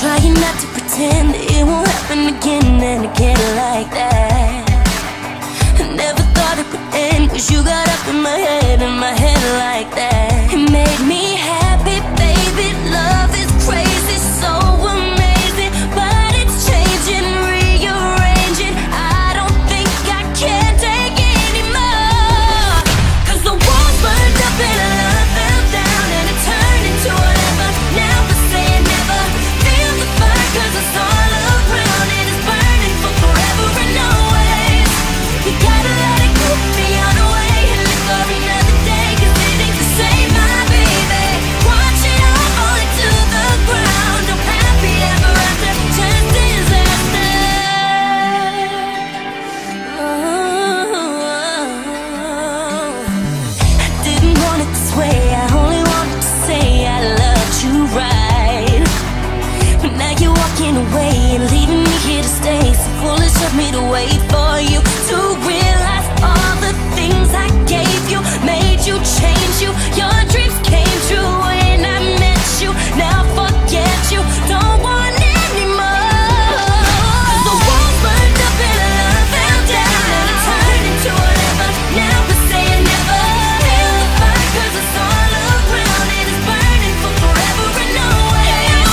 trying not to pretend it won't happen again and again like that. I never thought it would end, 'cause you got up in my head like that. It made me happy, baby. Love is crazy, so amazing, but it's changing, rearranging. I don't think I can take it anymore, 'cause the walls burned up and our love fell down, and it turned into whatever. Now we're saying never. Feel the fire, 'cause it's all around, and it's burning for forever and always. You gotta let it go beyond away and live for another day, 'cause it ain't the same, my baby. Watch it all falling to the ground. I'm happy ever after, just disaster. I didn't want it this way, I only wanted to say I loved you right. But now you're walking away and leaving me here to stay. So foolish of me to wait for you to realize all the things I gave you made you change you. Your dreams came true when I met you. Now forget you, don't want anymore. 'Cause the walls burned up and our love fell down, and it turned into whatever. Now we're saying never. Feel the fire, 'cause it's all around, and it's burning for forever and always.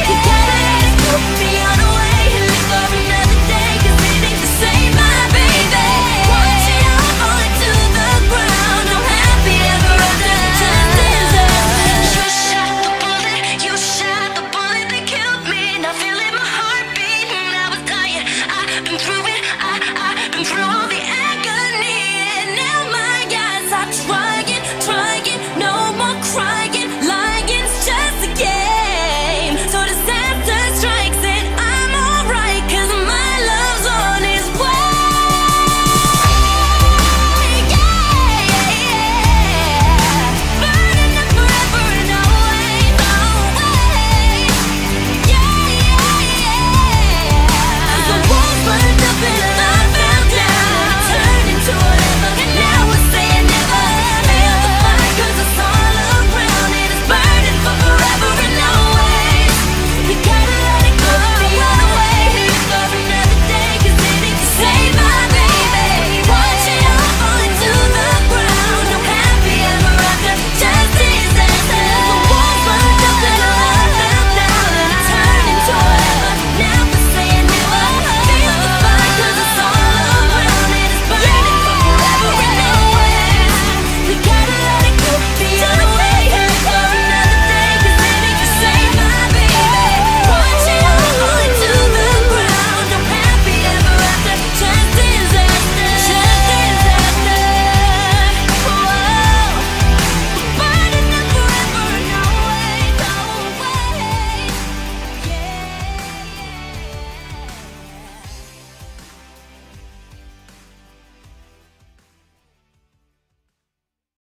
You gotta let it go beyond away and live for another day, 'cause it ain't the same, my baby. Watch it all falling to the ground. I'm happy ever after, just disaster. You shot the bullet that killed me. Now feeling my heart beat, and I was dying. I've been through